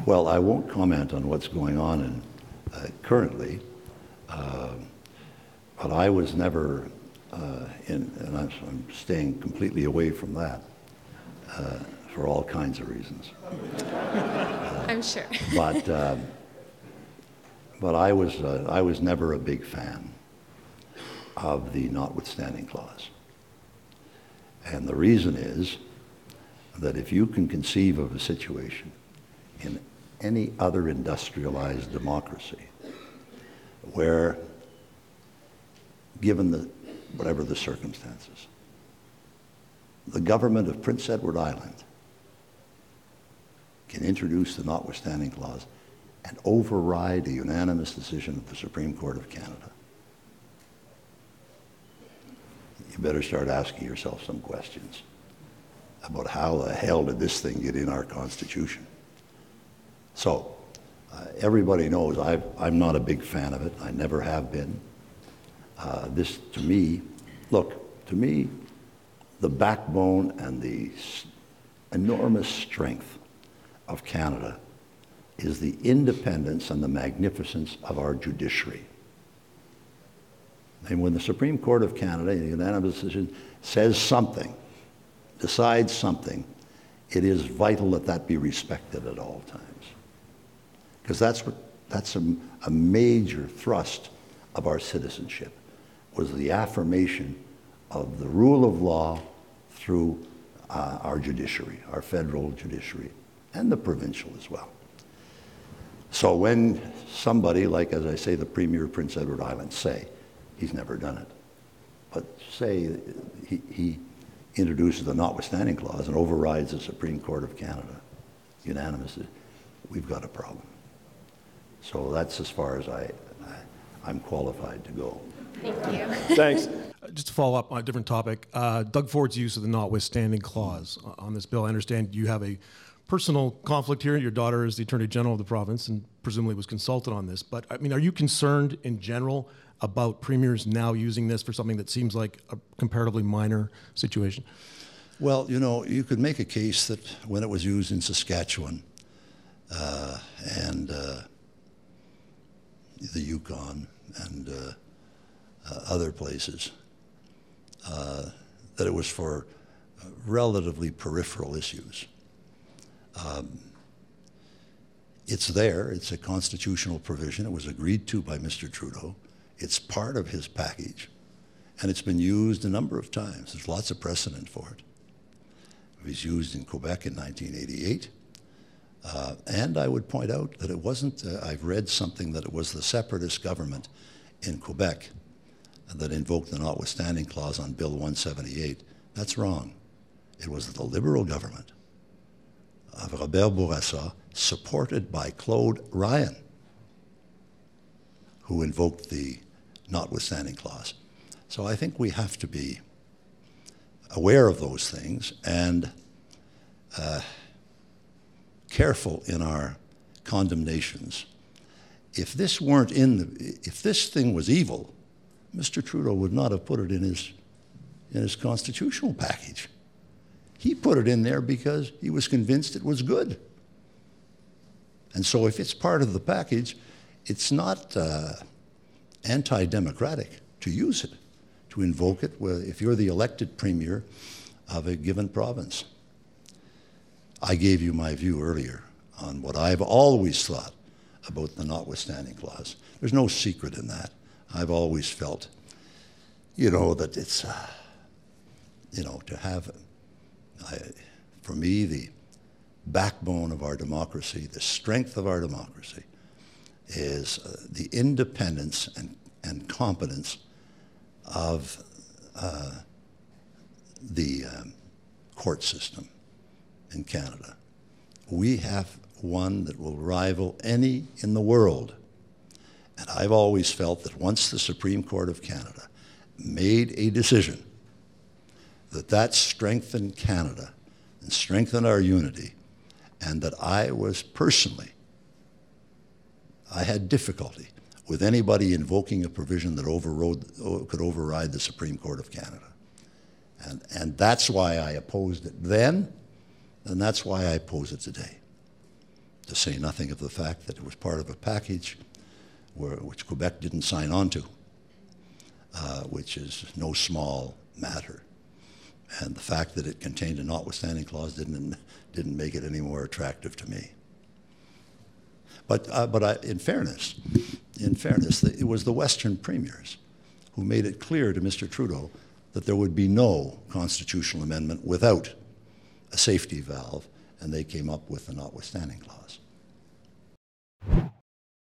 Well, I won't comment on what's going on currently, but I was never and I'm staying completely away from that for all kinds of reasons. I'm sure. But I was never a big fan of the notwithstanding clause. And the reason is that if you can conceive of a situation in any other industrialized democracy where, given whatever the circumstances, the government of Prince Edward Island can introduce the notwithstanding clause and override a unanimous decision of the Supreme Court of Canada, you better start asking yourself some questions about how the hell did this thing get in our Constitution. So, everybody knows I'm not a big fan of it. I never have been. This, to me, the backbone and the enormous strength of Canada is the independence and the magnificence of our judiciary. And when the Supreme Court of Canada, in a unanimous decision, says something, decides something, it is vital that that be respected at all times. Because that's a major thrust of our citizenship, was the affirmation of the rule of law through our judiciary, our federal judiciary, and the provincial as well. So when somebody, like, as I say, the Premier of Prince Edward Island, say, he's never done it, but say he introduces the notwithstanding clause and overrides the Supreme Court of Canada unanimously, we've got a problem. So that's as far as I'm qualified to go. Thank you. Thanks. Just to follow up on a different topic, Doug Ford's use of the notwithstanding clause on this bill. I understand you have a personal conflict here. Your daughter is the Attorney General of the province and presumably was consulted on this. But I mean, are you concerned in general about premiers now using this for something that seems like a comparatively minor situation? Well, you know, you could make a case that when it was used in Saskatchewan and the Yukon and other places, that it was for relatively peripheral issues. It's there, it's a constitutional provision, it was agreed to by Mr. Trudeau, it's part of his package, and it's been used a number of times. There's lots of precedent for it. It was used in Quebec in 1988, and I would point out that it wasn't, I've read something that it was the separatist government in Quebec that invoked the notwithstanding clause on Bill 178. That's wrong. It was the Liberal government of Robert Bourassa, supported by Claude Ryan, who invoked the notwithstanding clause. So I think we have to be aware of those things and careful in our condemnations. If this weren't if this thing was evil, Mr. Trudeau would not have put it in his constitutional package. He put it in there because he was convinced it was good. And so if it's part of the package, it's not anti-democratic to use it, to invoke it if you're the elected premier of a given province. I gave you my view earlier on what I've always thought about the notwithstanding clause. There's no secret in that. I've always felt, that it's, to have, for me, the backbone of our democracy, the strength of our democracy, is the independence and competence of the court system in Canada. We have one that will rival any in the world. And I've always felt that once the Supreme Court of Canada made a decision that strengthened Canada and strengthened our unity, and that I was personally, I had difficulty with anybody invoking a provision that could override the Supreme Court of Canada. And that's why I opposed it then, and that's why I oppose it today. to say nothing of the fact that it was part of a package which Quebec didn't sign on to, which is no small matter. And the fact that it contained a notwithstanding clause didn't make it any more attractive to me. But in fairness, it was the Western premiers who made it clear to Mr. Trudeau that there would be no constitutional amendment without a safety valve, and they came up with the notwithstanding clause.